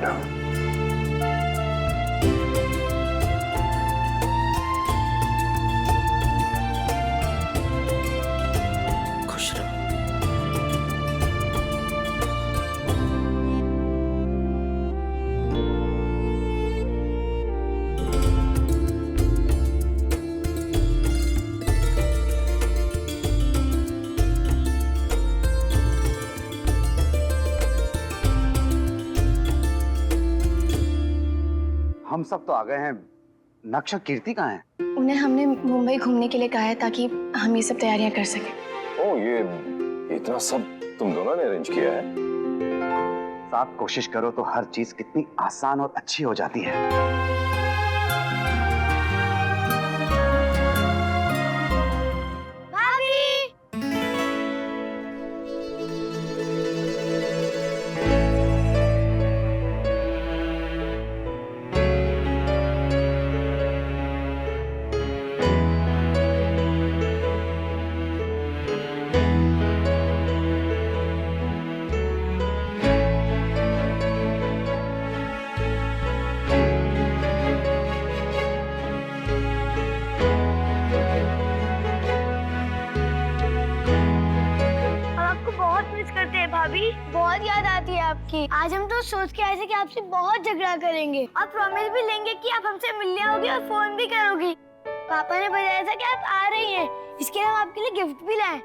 बेटा। खुश रहो। हम सब तो आ गए हैं, नक्शा कीर्ति कहाँ है? उन्हें हमने मुंबई घूमने के लिए कहा है ताकि हम ये सब तैयारियां कर सकें। ओ, ये इतना सब तुम दोनों ने अरेंज किया है? साथ कोशिश करो तो हर चीज कितनी आसान और अच्छी हो जाती है। भाभी बहुत याद आती है आपकी। आज हम तो सोच के आए थे कि आपसे बहुत झगड़ा करेंगे और प्रॉमिस भी लेंगे कि आप हमसे मिलने आओगे और फोन भी करोगी। पापा ने बताया था कि आप आ रही हैं, इसके लिए हम आपके लिए गिफ्ट भी लाए।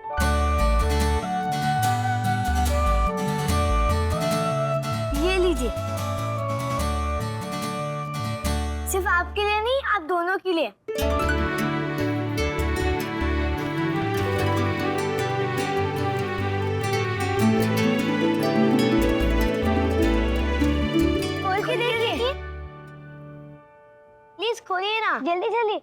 ये लीजिए, सिर्फ आपके लिए नहीं, आप दोनों के लिए। प्लीज खोलिए ना, जल्दी जल्दी।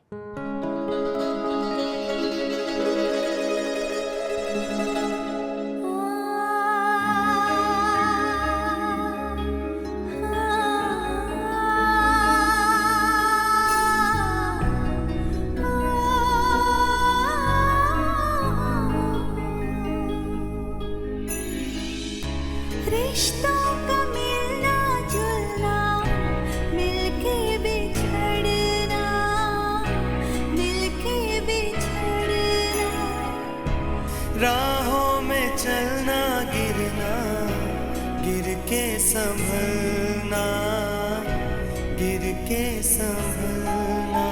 रिश्तों का मिलना जुलना, मिलके बिछड़ना, मिलके बिछड़ना, राहों में चलना गिरना, गिर के संभलना, गिर के संभलना।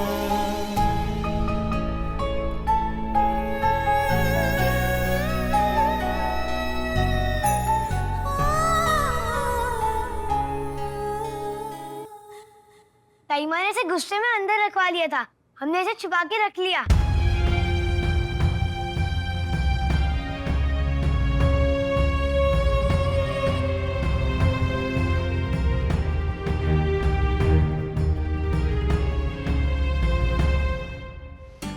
ताईमा ने इसे गुस्से में अंदर रखवा लिया था, हमने इसे छुपा के रख लिया।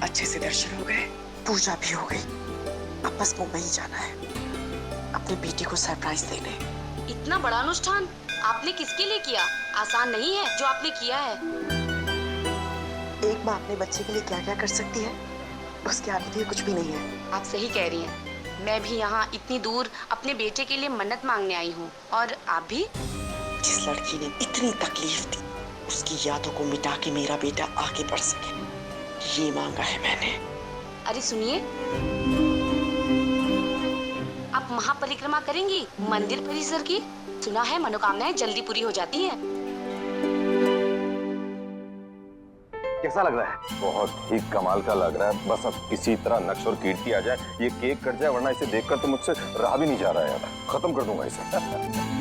अच्छे से दर्शन हो गए, पूजा भी हो गई। अब बस मुंबई जाना है, अपनी बेटी को सरप्राइज देने। इतना बड़ा अनुष्ठान आपने किसके लिए किया? आसान नहीं है जो आपने किया है। एक माँ अपने बच्चे के लिए क्या क्या कर सकती है, उसके आगे तो ये कुछ भी नहीं है। आप सही कह रही हैं। मैं भी यहाँ इतनी दूर अपने बेटे के लिए मन्नत मांगने आई हूँ, और आप भी। जिस लड़की ने इतनी तकलीफ दी, उसकी यादों को मिटा के मेरा बेटा आगे बढ़ सके, ये मांगा है मैंने। अरे सुनिए, आप महापरिक्रमा करेंगी मंदिर परिसर की? सुना है मनोकामनाएं जल्दी पूरी हो जाती हैं। कैसा लग रहा है? बहुत ही कमाल का लग रहा है। बस अब किसी तरह नक्श और कीर्ति आ जाए, ये केक कट जाए, वरना इसे देखकर तो मुझसे रहा भी नहीं जा रहा है यार। खत्म कर दूंगा इसे।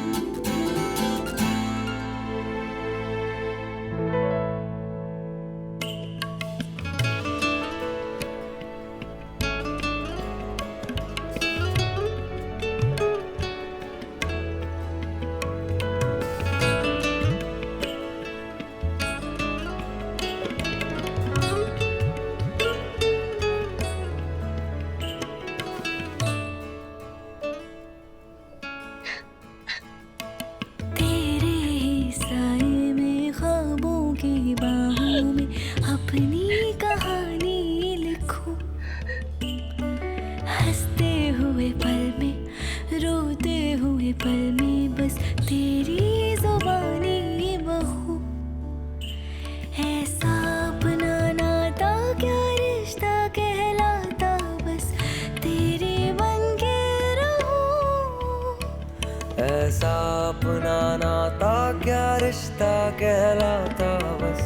रिश्ता कहलाता, बस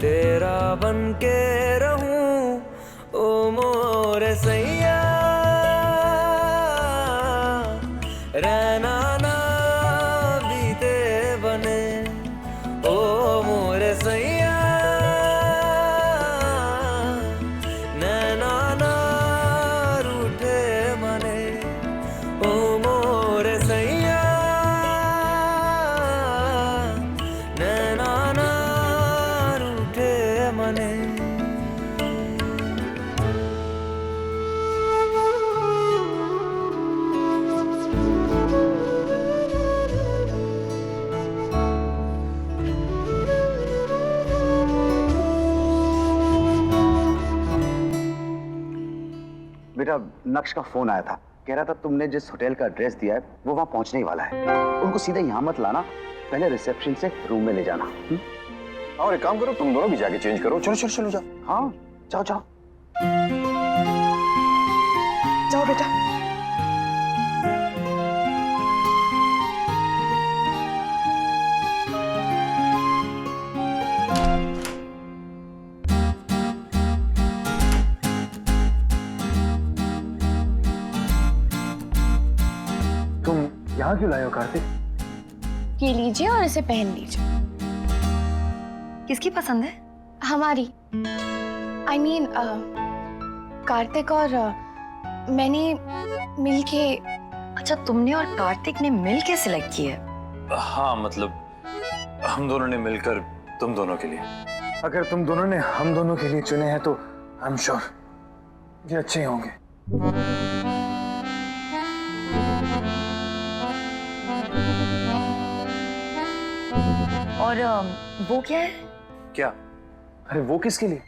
तेरा बन के रहूं ओ मोर सैया, रहना ना बीते बने ओ मोर सैया, नैना ना रूठे बने ओ मोर सैया, नैना ना रूठे बने। बेटा नक्श का फोन आया था, कह रहा था तुमने जिस होटल का एड्रेस दिया है वो वहां पहुंचने ही वाला है। उनको सीधे यहाँ मत लाना, पहले रिसेप्शन से रूम में ले जाना। और एक काम करो, तुम दोनों भी जाके चेंज करो। चलो चलो चलो जाओ। हाँ जाओ जाओ जाओ बेटा। तुम यहाँ क्यों लाए हो कार्तिक? ये लीजिए और इसे पहन लीजिए। किसकी पसंद है? हमारी I mean, कार्तिक और मैंने मिलके। अच्छा, तुमने और कार्तिक ने मिल के सिलेक्ट की है? हाँ, मतलब हम दोनों ने मिलकर तुम दोनों के लिए। अगर तुम दोनों ने हम दोनों के लिए चुने हैं तो आई एम श्योर ये अच्छे ही होंगे। और वो क्या है? क्या? अरे वो किसके लिए?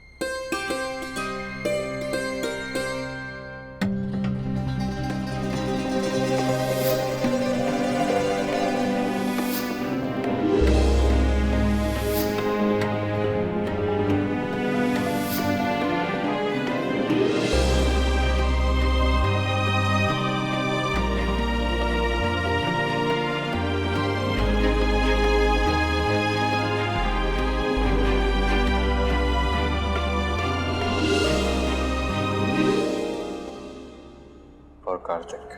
और कार्तिक।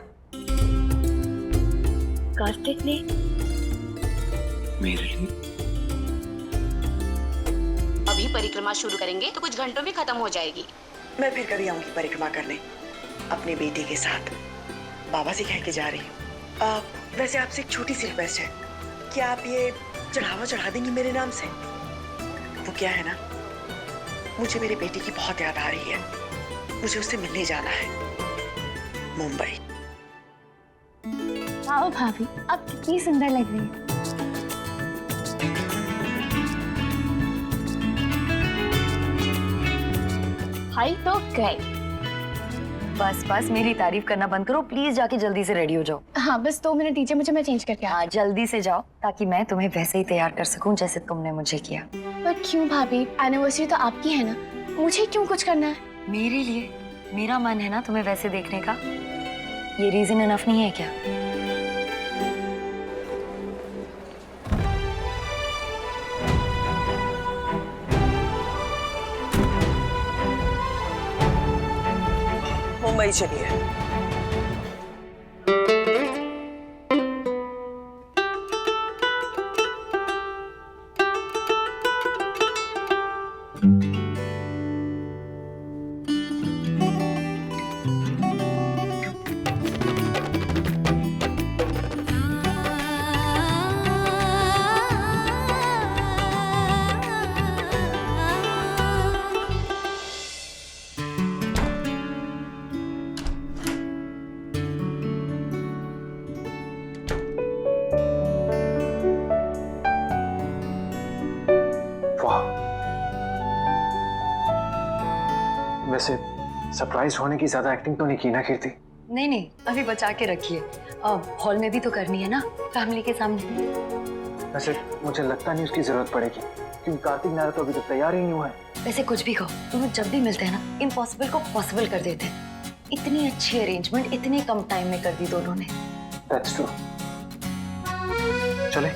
कार्तिक ने मेरे लिए? अभी परिक्रमा शुरू करेंगे तो कुछ घंटों में खत्म हो जाएगी। मैं फिर कभी आऊंगी परिक्रमा करने अपने बेटे के साथ। बाबा से कह के जा रही हूँ। वैसे आपसे एक छोटी सी रिक्वेस्ट है, क्या आप ये चढ़ावा चढ़ा देंगी मेरे नाम से? वो क्या है ना, मुझे मेरे बेटे की बहुत याद आ रही है, मुझे उससे मिलने जाना है मुंबई। वाह भाभी, आप कितनी सुंदर लग रही हैं। हाई तो गए। बस बस मेरी तारीफ करना बंद करो प्लीज, जाके जल्दी से रेडी हो जाओ। हाँ बस 2 मिनट दीजिए मुझे, मैं चेंज करके हाँ जल्दी से जाओ ताकि मैं तुम्हें वैसे ही तैयार कर सकूं जैसे तुमने मुझे किया। पर क्यों भाभी, एनिवर्सरी तो आपकी है ना, मुझे क्यों कुछ करना है? मेरे लिए मेरा मन है ना तुम्हें वैसे देखने का, ये रीजन इनफ नहीं है क्या? मुंबई चलिए। वैसे सरप्राइज होने की ज्यादा एक्टिंग तो नहीं की ना कीर्ति? नहीं नहीं, अभी बचा के रखिए, हॉल में भी तो करनी है ना फैमिली के सामने। वैसे मुझे लगता नहीं उसकी जरूरत पड़ेगी, क्योंकि कार्तिक नारा तो अभी तक तैयार ही नहीं हुआ है। वैसे कुछ भी कहो, दोनों जब भी मिलते हैं ना इम्पॉसिबल को पॉसिबल कर देते हैं। इतनी अच्छी अरेंजमेंट इतने कम टाइम में कर दी दोनों ने। That's true. चले।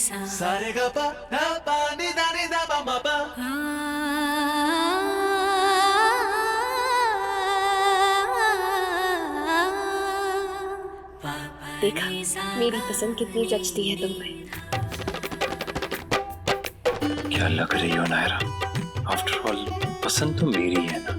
सारे गा पा धा पा नि दा पा मा पा। देखा मेरी पसंद कितनी जचती है तुम पे। क्या लग रही हो नायरा? आफ्टर ऑल पसंद तो मेरी है ना।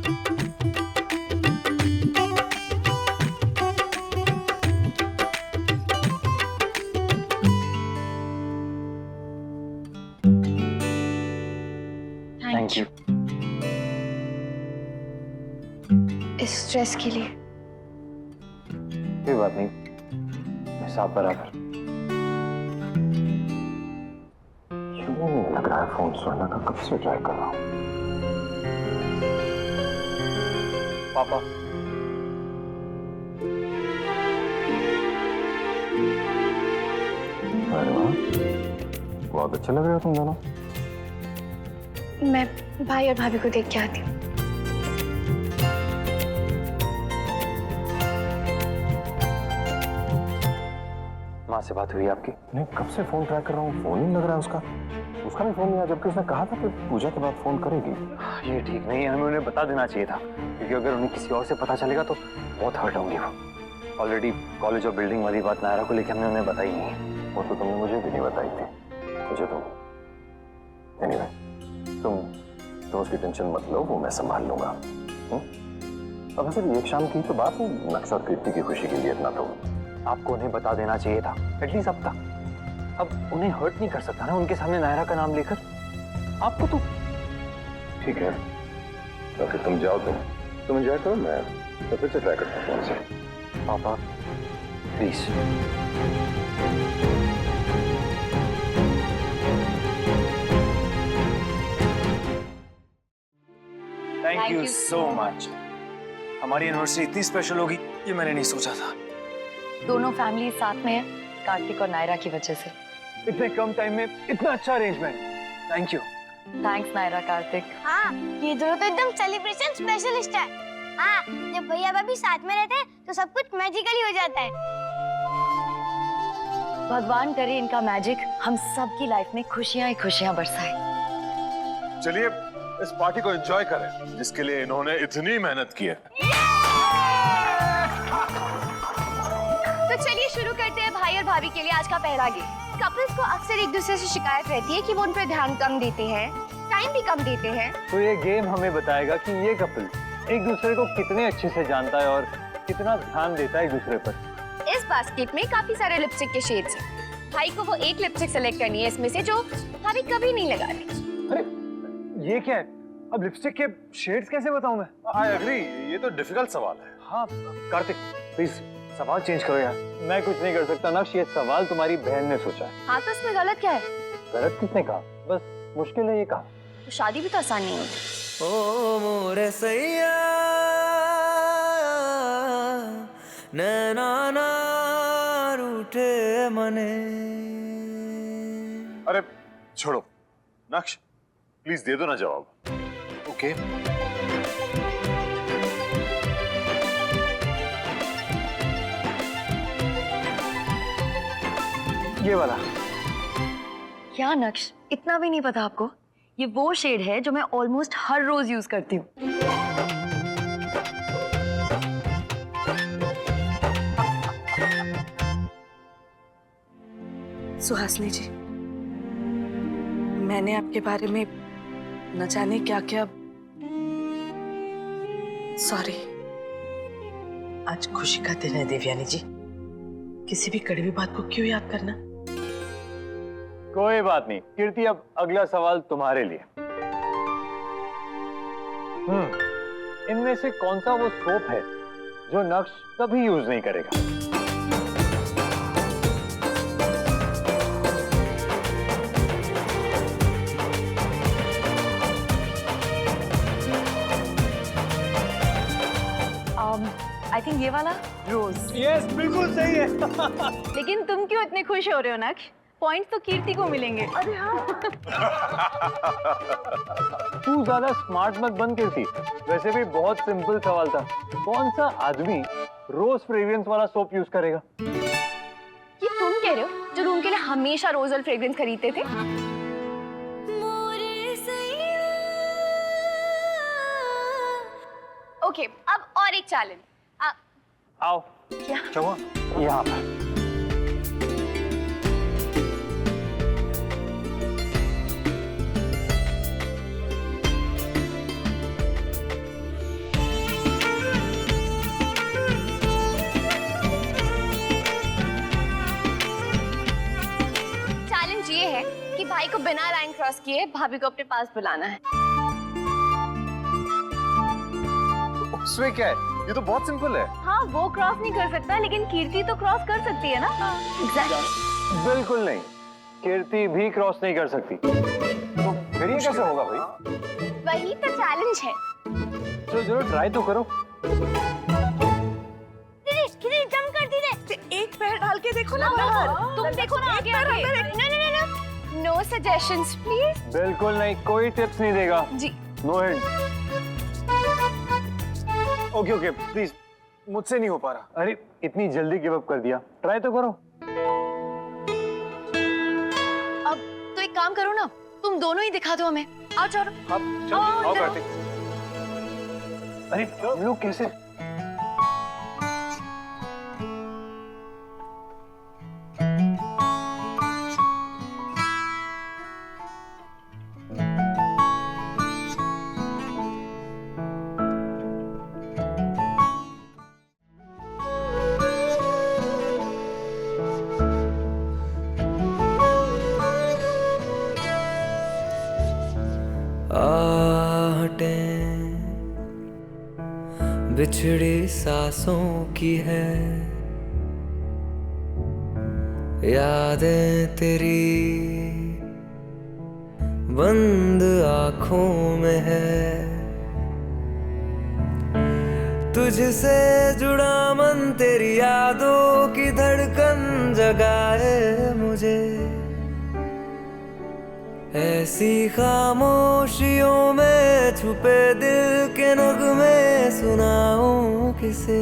थैंक यू इस ड्रेस के लिए। कोई बात नहीं, हिसाब बराबर। क्यों लग रहा है फोन सुनने का? कब से ट्राई कर रहा हूँ। पापा अरे वाह, बहुत अच्छे लग रहे हो तुम दोनों। मैं भाई और भाभी को देख के आती हूँ। माँ से बात हुई आपकी? नहीं, कब से फोन ट्राई कर रहा हूँ, फोन ही लग रहा है उसका। उसका भी फोन नहीं आया, जबकि उसने कहा था कि पूजा के बाद फोन करेगी। ये ठीक नहीं है, हमें उन्हें बता देना चाहिए था, क्योंकि अगर उन्हें किसी और से पता चलेगा तो बहुत हर्ट होंगी वो। ऑलरेडी कॉलेज और बिल्डिंग वाली बात नायरा को लेकर हमने उन्हें बताई नहीं है। वो तो तुमने मुझे भी नहीं बताई थी। मुझे तो एनीवे, तुम उसकी टेंशन मत लो, वो मैं संभाल लूंगा। अब सिर्फ एक शाम की तो बात है, नक्श और कीर्ति की खुशी के लिए इतना तो आपको उन्हें बता देना चाहिए था, एटलीस्ट अब तक। अब उन्हें हर्ट नहीं कर सकता ना उनके सामने नायरा का नाम लेकर। आपको तो ठीक है, तो फिर तुम जाओ, तुम एंजॉय करो, मैं तो फिर से ट्राई करता हूँ फोन से। पापा please. Thank you so much. हमारी एनिवर्सरी इतनी स्पेशल होगी ये मैंने नहीं सोचा था। दोनों फैमिली साथ में है, कार्तिक और नायरा की वजह से। इतने कम टाइम में इतना अच्छा arrangement, thank you. Thanks Naira, Kartik. हाँ, ये दोनों तो एकदम सेलिब्रेशन स्पेशलिस्ट है। हाँ, जब भैया भाभी साथ में रहते हैं तो सब कुछ मैजिकली हो जाता है। भगवान करे इनका मैजिक हम सब की लाइफ में खुशियां ही खुशियां बरसाए। चलिए इस पार्टी को एंजॉय करें, जिसके लिए इन्होंने इतनी मेहनत की है। तो चलिए शुरू करते हैं भाई और भाभी के लिए आज का पहला गेम। कपल्स को अक्सर एक दूसरे से शिकायत रहती है कि वो उन पर ध्यान कम देते हैं, टाइम भी कम देते हैं। तो ये गेम हमें बताएगा कि ये कपल एक दूसरे को कितने अच्छे से जानता है और कितना ध्यान देता है एक दूसरे पर। इस बास्केट में काफी सारे लिपस्टिक के शेड्स हैं। भाई को वो एक लिपस्टिक सेलेक्ट करनी है इसमें से जो भाभी कभी नहीं लगाती। अरे ये क्या है? अब लिपस्टिक के शेड्स कैसे बताऊं मैं? आई एग्री, ये तो डिफिकल्ट सवाल है। हाँ कार्तिक प्लीज सवाल चेंज करो यार। मैं कुछ नहीं कर सकता नक्श, ये सवाल तुम्हारी बहन ने सोचा है। हाँ तो इसमें गलत क्या है? गलत किसने कहा? बस मुश्किल है ये कहा। तो शादी भी तो आसान नहीं होती। ओ मोरे सैया नैना ना रूठे मने। अरे छोड़ो नक्श, प्लीज दे दो ना जवाब। ओके ये वाला। क्या नक्श, इतना भी नहीं पता आपको? ये वो शेड है जो मैं ऑलमोस्ट हर रोज यूज करती हूँ। सुहासिनी जी, मैंने आपके बारे में न जाने क्या क्या। सॉरी। आज खुशी का दिन है देवयानी जी, किसी भी कड़वी बात को क्यों याद करना। कोई बात नहीं कीर्ति, अब अगला सवाल तुम्हारे लिए। इनमें से कौन सा वो सोप है जो नक्श कभी यूज नहीं करेगा? आई थिंक ये वाला रोज। यस बिल्कुल सही है। लेकिन तुम क्यों इतने खुश हो रहे हो नक्श? पॉइंट तो कीर्ति को मिलेंगे। अरे हाँ। तू ज्यादा स्मार्ट मत बन कीर्ति, वैसे भी बहुत सिंपल सवाल था। कौन सा आदमी रोज फ्रेग्रेंस वाला सोप यूज करेगा? ये तुम कह रहे हो जो रूम के लिए हम हमेशा रोजल फ्रेग्रेंस खरीदते थे। ओके, अब और एक चैलेंज। आओ। क्या? चलो यहाँ पर। चैलेंज ये है कि भाई को बिना लाइन क्रॉस किए भाभी को अपने पास बुलाना है। उसमें क्या है, ये तो बहुत सिंपल है। हाँ, वो क्रॉस नहीं कर सकता, लेकिन कीर्ति तो क्रॉस कर सकती है ना। एग्जैक्टली। बिल्कुल नहीं, कीर्ति भी क्रॉस नहीं कर सकती। तो फिर ये कैसे होगा भाई? वही तो चैलेंज है। चलो जरूर ट्राई तो करो। कितनी जम कर दी ने। एक पैर डाल के देखो ना। तुम देखो ना आगे आगे। No suggestions please. बिल्कुल नहीं, कोई टिप्स नहीं देगा जी। No hint. Okay okay please, मुझसे नहीं हो पा रहा। अरे इतनी जल्दी गिव अप कर दिया, ट्राई तो करो। अब तो एक काम करो ना, तुम दोनों ही दिखा दो हमें। आओ चलो। आओ कार्तिक। अरे हम लोग कैसे? बिछड़ी सांसों की है यादें तेरी बंद आंखों में है। तुझसे जुड़ा मन तेरी यादों की धड़कन जगाए मुझे। ऐसी खामोशियों में छुपे दिल के नगमे सुनाऊं किसे।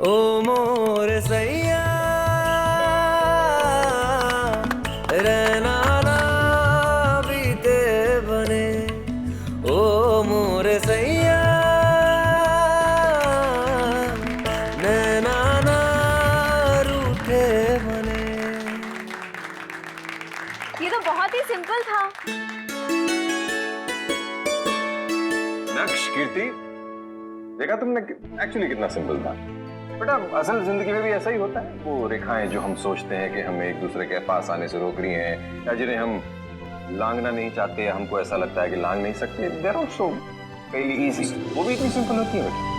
ओ मोरे सैया रहना ना बीते बने। ओ मोरे सैया नैना ना रूठे बने। ये तो बहुत ही सिंपल था। नक्श, कीर्ति, देखा तुमने एक्चुअली कितना सिंपल था। बेटा असल जिंदगी में भी ऐसा ही होता है। वो रेखाएं जो हम सोचते हैं कि हमें एक दूसरे के पास आने से रोक रही हैं, या जिन्हें हम लांघना नहीं चाहते, हमको ऐसा लगता है कि लांघ नहीं सकते, देयर आल्सो वेरी इजी। वो भी इतनी सिंपल होती है बेटा।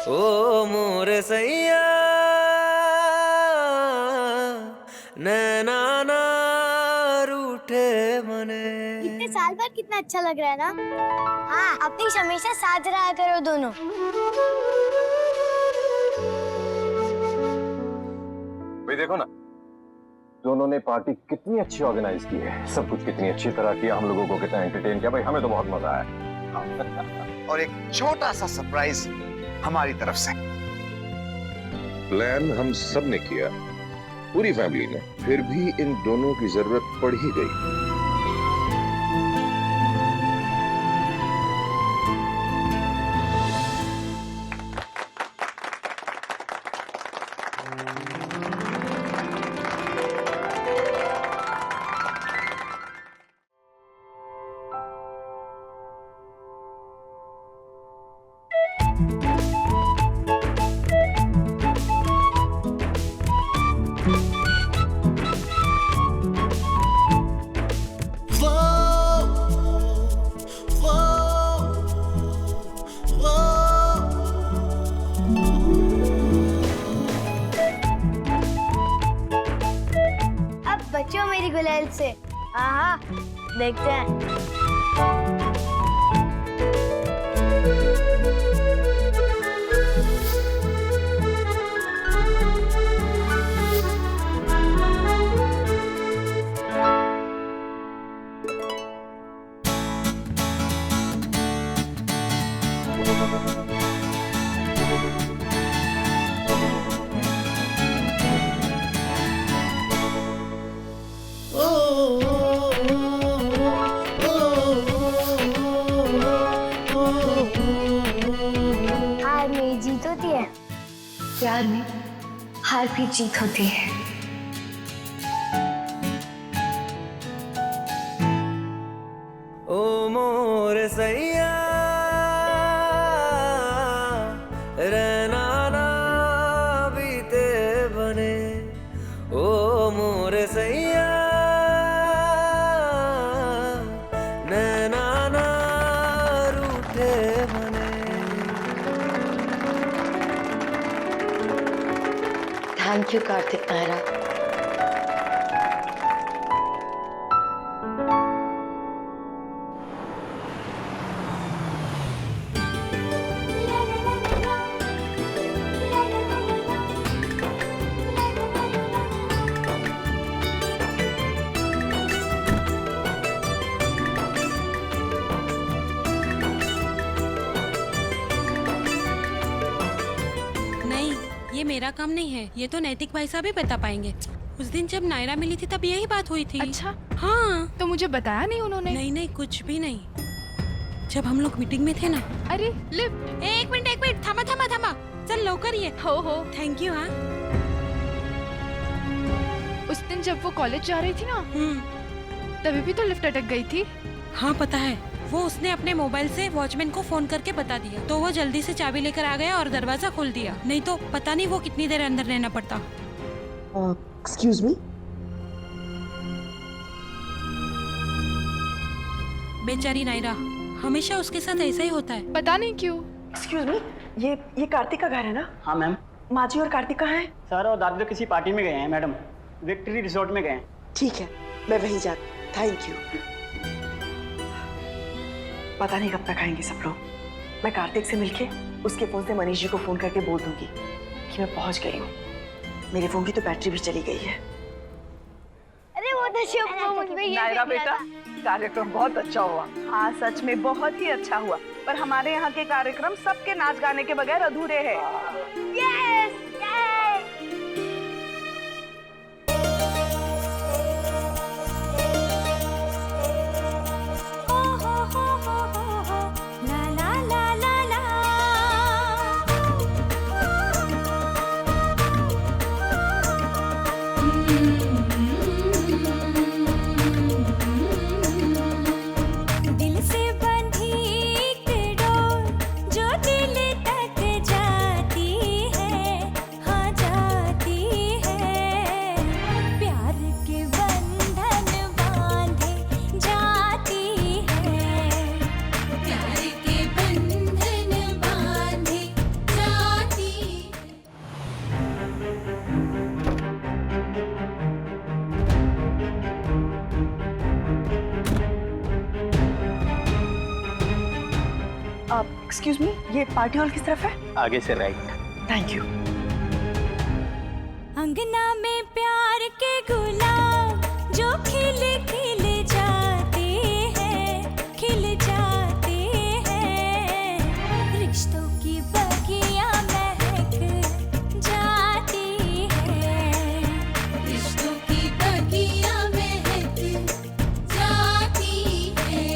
ओ मोरे सैया नैना ना रूठे मने। इतने साल बाद कितना अच्छा लग रहा है ना। हाँ, अपनी हमेशा साथ रहा करो दोनों। भाई देखो ना, दोनों ने पार्टी कितनी अच्छी ऑर्गेनाइज की है, सब कुछ कितनी अच्छी तरह किया, हम लोगों को कितना एंटरटेन किया। भाई हमें तो बहुत मजा आया। और एक छोटा सा सरप्राइज हमारी तरफ से। प्लान हम सब ने किया, पूरी फैमिली ने, फिर भी इन दोनों की जरूरत पड़ ही गई। मोबाइल से। हाँ हाँ, देखते हैं। हार में जीत होती है। प्यार में हार भी जीत होती है। ओ मोर सैया रहना ना बीते बने, ओ मोर सैया नैना ना रूठे बने। Thank you Kartik Naira. ये मेरा काम नहीं है, ये तो नैतिक भाई साहब ही बता पाएंगे। उस दिन जब नायरा मिली थी तब यही बात हुई थी। अच्छा? हाँ। तो मुझे बताया नहीं उन्होंने? नहीं, कुछ भी नहीं। जब हम लोग मीटिंग में थे ना। अरे लिफ्ट। एक मिनट थामा। चल लौकर ये। हो। Thank you. हाँ, उस दिन जब वो कॉलेज जा रही थी ना, तभी भी तो लिफ्ट अटक गई थी। हाँ पता है, वो उसने अपने मोबाइल से वॉचमैन को फोन करके बता दिया, तो वो जल्दी से चाबी लेकर आ गया और दरवाजा खोल दिया। नहीं तो पता नहीं वो कितनी देर अंदर रहना पड़ता। Excuse me. बेचारी नायरा, हमेशा उसके साथ ऐसा ही होता है। पता नहीं क्यों। एक्सक्यूज मी, ये कार्तिक का घर है ना? हाँ मैम। माँ जी और कार्तिक कहाँ हैं? सर और दादी तो किसी पार्टी में गए हैं मैडम, विक्ट्री रिसोर्ट में गए हैं। ठीक है, मैं वहीं जाती। Thank you. पता नहीं कब तक आएंगे सब लोग। मैं कार्तिक से मिलके उसके फोन से मनीष जी को फोन करके बोल दूंगी कि मैं पहुंच गई हूँ। मेरे फोन की तो बैटरी भी चली गई है। अरे वो तो शिव नायरा बेटा, कार्यक्रम बहुत अच्छा हुआ। हाँ सच में बहुत ही अच्छा हुआ, पर हमारे यहाँ के कार्यक्रम सबके नाच गाने के बगैर अधूरे हैं। यस। एक्सक्यूज मी, ये पार्टी हॉल किस तरफ है? आगे से राइट। Thank you. अंगना में प्यार के गुलाब जो खिल खिल जाते हैं, खिल जाते हैं। रिश्तों की बगियां महक जाती हैं, रिश्तों की बगियां महक जाती हैं।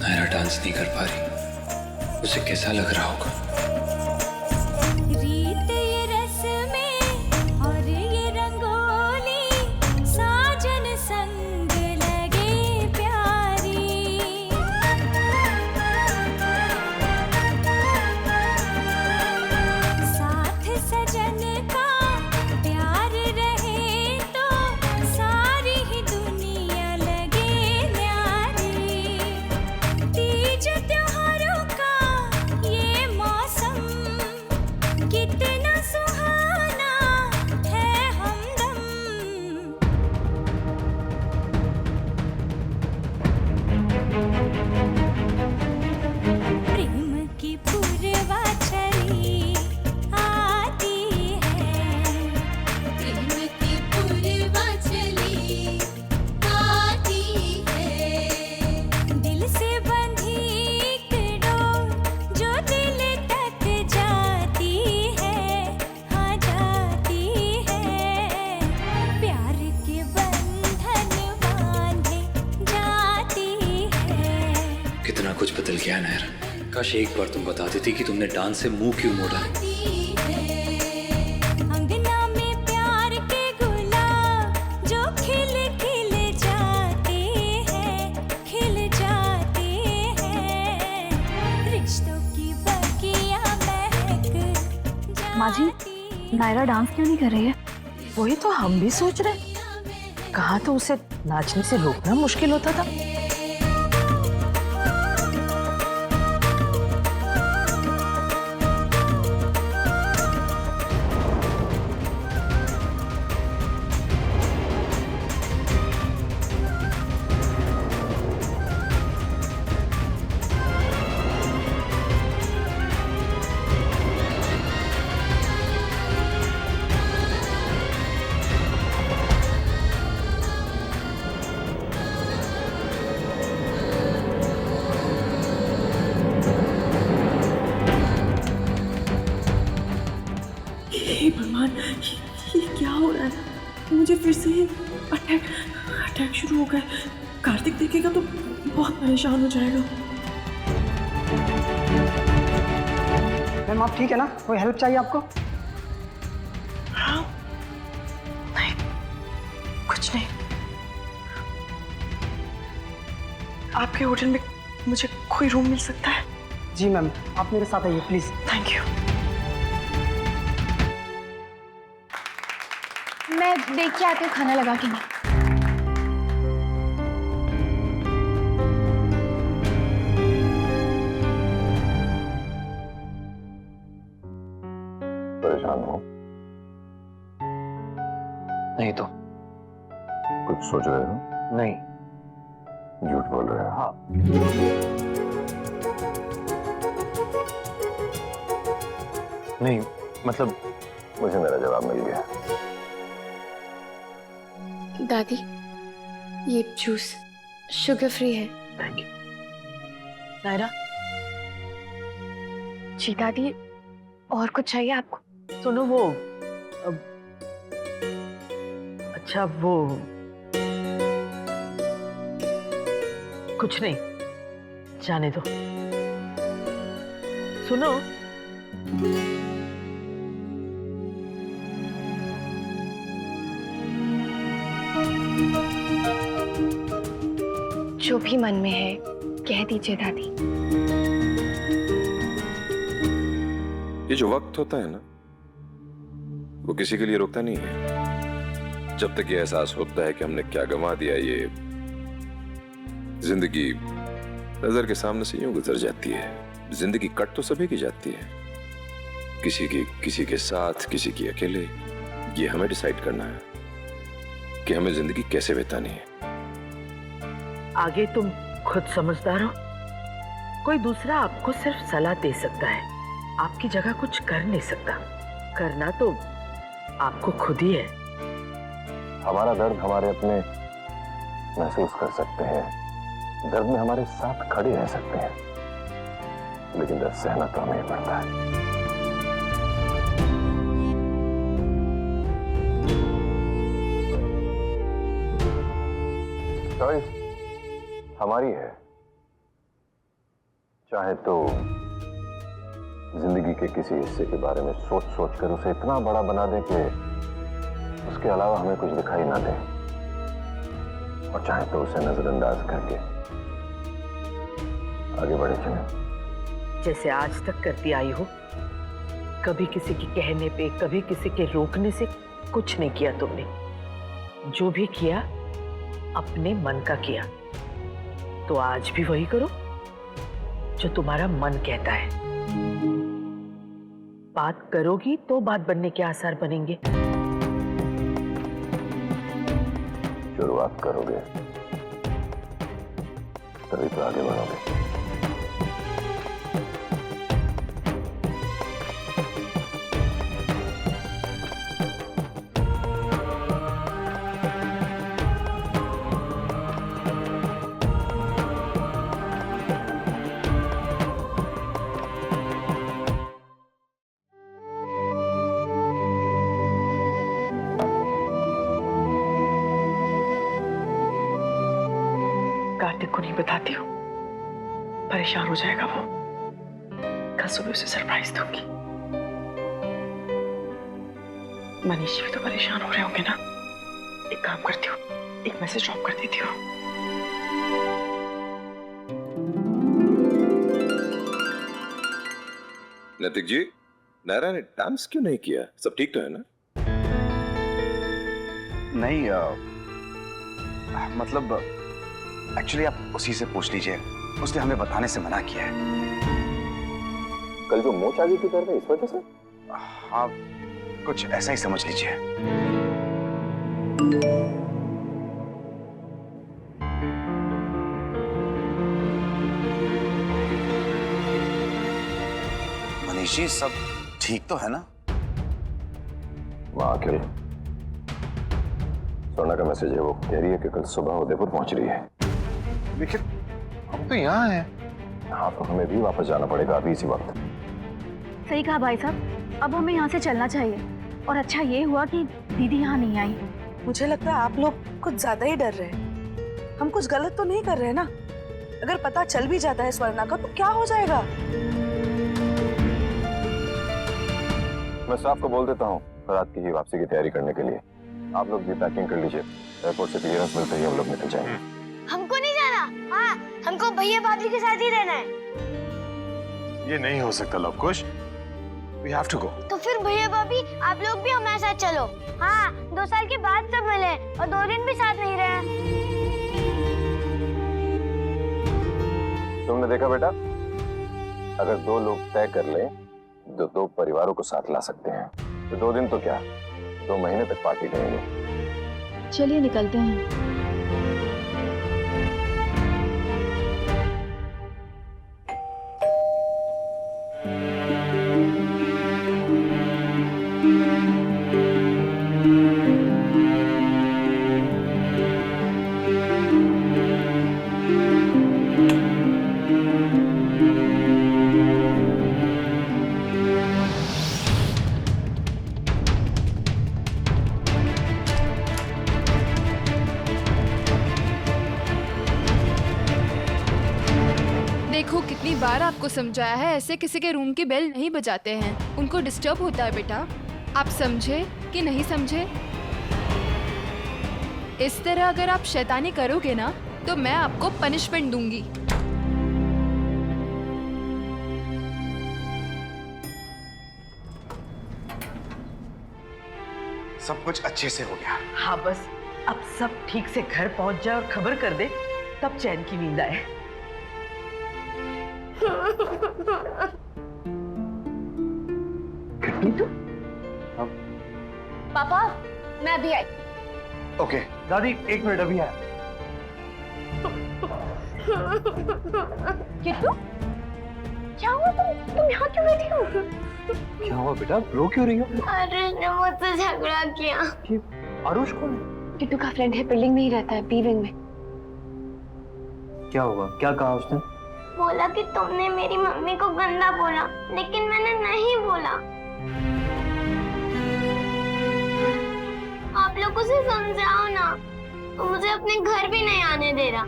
नायरा डांस नहीं कर पा रही, उसे कैसा लग रहा होगा? रीत ये रस्में और ये रंगोली साजन संग लगे प्यारी। साथ सजन का प्यार रहे तो सारी ही दुनिया लगे न्यारी। तीज त्योहार गया है नायरा। काश एक बार तुम बता देती कि तुमने डांस से मुंह क्यों मोड़ा। अंगना में प्यार के गुलाब जो खिल खिल जाते हैं, खिल जाते हैं, रिश्तों की बगिया महक। माँ जी, नायरा डांस क्यों नहीं कर रही है? वही तो हम भी सोच रहे। कहा तो उसे नाचने से रोकना मुश्किल होता था। भगवान, ये क्या हो रहा है? मुझे फिर से अटैक शुरू हो गया। कार्तिक देखेगा तो बहुत परेशान हो जाएगा। मैम आप ठीक है ना? कोई हेल्प चाहिए आपको? हाँ, नहीं, कुछ नहीं। आपके होटल में मुझे कोई रूम मिल सकता है? जी मैम, आप मेरे साथ आइए प्लीज। Thank you. मैं देख के आती हूँ खाना लगा के नहीं। परेशान हो? नहीं तो। कुछ सोच रहे हो? नहीं। झूठ बोल रहे हो? हाँ। नहीं, मतलब मुझे मेरा जवाब मिल गया। दादी, ये जूस शुगर फ्री है। Thank you. नायरा। जी दादी, और कुछ चाहिए आपको? सुनो वो अच्छा वो कुछ नहीं, जाने दो। सुनो, जो भी मन में है कह दीजिए दादी। ये जो वक्त होता है ना, वो किसी के लिए रुकता नहीं है। जब तक ये एहसास होता है कि हमने क्या गंवा दिया, ये जिंदगी नजर के सामने से यूं गुजर जाती है। जिंदगी कट तो सभी की जाती है, किसी के साथ, किसी की अकेले। ये हमें डिसाइड करना है कि हमें जिंदगी कैसे बितानी है। आगे तुम खुद समझदार हो। कोई दूसरा आपको सिर्फ सलाह दे सकता है, आपकी जगह कुछ कर नहीं सकता। करना तो आपको खुद ही है। हमारा दर्द हमारे अपने महसूस कर सकते हैं, दर्द में हमारे साथ खड़े रह सकते हैं, लेकिन दर्द सहना तो हमें ही पड़ता है। चॉइस हमारी है। चाहे तो जिंदगी के किसी हिस्से के बारे में सोच सोच कर उसे इतना बड़ा बना दे कि उसके अलावा हमें कुछ दिखाई ना दे, और चाहे तो उसे नजरअंदाज करके आगे बढ़े चले। जैसे आज तक करती आई हो, कभी किसी के कहने पे, कभी किसी के रोकने से कुछ नहीं किया तुमने। जो भी किया अपने मन का किया, तो आज भी वही करो जो तुम्हारा मन कहता है। बात करोगी तो बात बनने के आसार बनेंगे। शुरुआत करोगे तभी तो आगे बढ़ोगे। कार्तिक को नहीं बताती हूँ, परेशान हो जाएगा वो। कल सुबह उसे सरप्राइज दूंगी। मनीष भी तो परेशान हो रहे होंगे ना। एक काम करती हूँ, एक मैसेज ड्रॉप कर देती हूँ। नैतिक जी, नायरा ने डांस क्यों नहीं किया? सब ठीक तो है ना? नहीं मतलब एक्चुअली आप उसी से पूछ लीजिए, उसने हमें बताने से मना किया है। कल जो मोच आ गई थी पैर में, इस वजह से? हाँ, कुछ ऐसा ही समझ लीजिए। मनीष जी, सब ठीक तो है ना? वाह अखिल, स्वर्णा का मैसेज है, वो कह रही है कि कल सुबह उदयपुर पहुंच रही है। लेकिन हम तो यहाँ हैं। हाँ, तो हमें भी वापस जाना पड़ेगा अभी इसी वक्त। सही कहा भाई साहब, अब हमें यहाँ से चलना चाहिए। और अच्छा ये हुआ कि दीदी यहाँ नहीं आई। मुझे लगता है आप लोग कुछ ज्यादा ही डर रहे हैं। हम कुछ गलत तो नहीं कर रहे ना? अगर पता चल भी जाता है स्वर्णा का तो क्या हो जाएगा? मैं साफ को बोल देता हूँ रात की ही वापसी की तैयारी करने के लिए। आप लोग भी पैकिंग कर लीजिए, एयरपोर्ट से क्लियरेंस मिलते ही हम लोग निकल जाएंगे। हमको नहीं जाना। हाँ, हमको भैया भाभी के साथ ही रहना है। ये नहीं हो सकता Lavkush, we have to go। तो फिर भैया भाभी आप लोग भी हमारे साथ चलो। हाँ, 2 साल के बाद सब मिले और 2 दिन भी साथ नहीं रहे। तुमने देखा बेटा, अगर 2 लोग तय कर लें तो 2 परिवारों को साथ ला सकते हैं। तो 2 दिन तो क्या, 2 महीने तक पार्टी करेंगे। चलिए निकलते हैं। देखो कितनी बार आपको समझाया है, ऐसे किसी के रूम की बेल नहीं बजाते हैं, उनको डिस्टर्ब होता है बेटा। आप समझे कि नहीं समझे? इस तरह अगर आप शैतानी करोगे ना तो मैं आपको पनिशमेंट दूंगी। सब कुछ अच्छे से हो गया। हाँ, बस अब सब ठीक से घर पहुंच जाए और खबर कर दे, तब चैन की नींद आए। कितनी तू? पापा, मैं अभी आई। ओके दादी 1 मिनट, अभी आया। किट्टू, क्या हुआ? तुम यहाँ क्यों बैठी हो? क्या हुआ बेटा, रो क्यों रही हो? आरुष ने मुझसे झगड़ा किया। आरुष कौन है? किट्टू का फ्रेंड है, बिल्डिंग में ही रहता है, बी विंग में। क्या हुआ, क्या कहा उसने? बोला कि तुमने मेरी मम्मी को गंदा बोला, लेकिन मैंने नहीं बोला। आप लोग उसे समझाओ ना, वो मुझे अपने घर भी नहीं आने दे रहा।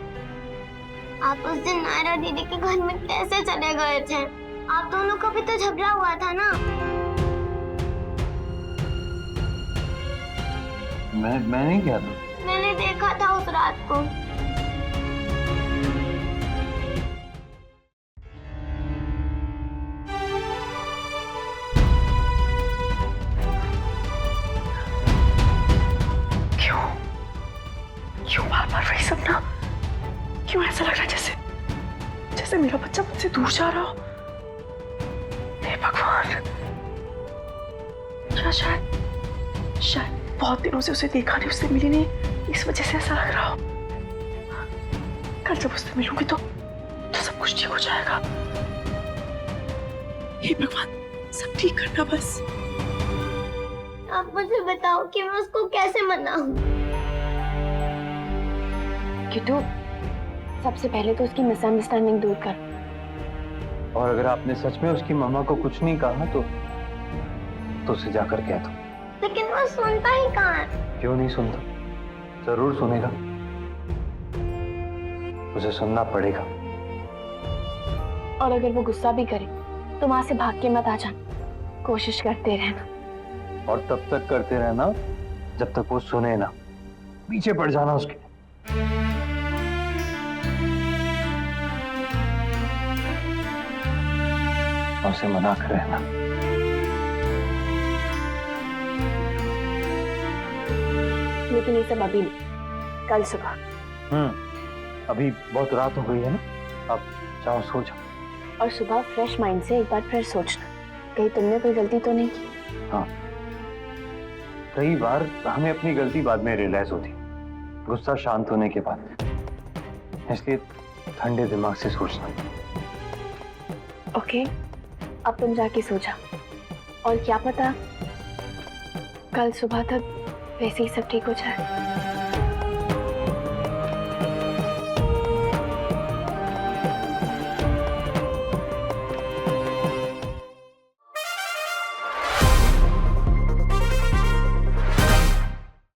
आप उस दिन नायरा दीदी के घर में कैसे चले गए थे? आप दोनों का भी तो झगड़ा हुआ था ना? मैं नहीं किया था। मैंने देखा था उस रात को। क्यों बार-बार वही सपना? क्यों ऐसा लग रहा है जैसे मेरा बच्चा मुझसे दूर जा रहा हो? हे भगवान, क्या शायद बहुत दिनों से उसे देखा नहीं, उससे मिली नहीं, इस वजह से ऐसा लग रहा हो। कल जब उससे मिलूंगी तो सब कुछ ठीक हो जाएगा। हे भगवान, सब ठीक करना बस। आप मुझे बताओ कि मैं उसको कैसे मनाऊं? किट्टू, सबसे पहले तो उसकी मिसअंडरस्टैंडिंग दूर कर। और अगर आपने सच में उसकी मामा को कुछ नहीं कहा तो उसे जाकर कह दो। लेकिन वो सुनता ही कहाँ है? क्यों नहीं सुनता? जरूर सुनेगा, उसे सुनना पड़ेगा। और अगर वो गुस्सा भी करे तो वहां से भाग के मत आ जाना, कोशिश करते रहना। और तब तक करते रहना जब तक वो सुने ना, पीछे पड़ जाना उसके। और उसे मना कर रहना। लेकिन ये सब अभी नहीं, कल सुबह। अभी बहुत रात हो गई है ना, अब जाओ सो जाओ। और सुबह फ्रेश माइंड से एक बार फिर सोचना, कहीं तुमने कोई गलती तो नहीं की। हाँ, कई बार हमें अपनी गलती बाद में रियलाइज होती, गुस्सा शांत होने के बाद, इसलिए ठंडे दिमाग से सोचना। ओके, अब तुम जाके सो जाओ, और क्या पता कल सुबह तक वैसे ही सब ठीक हो जाए।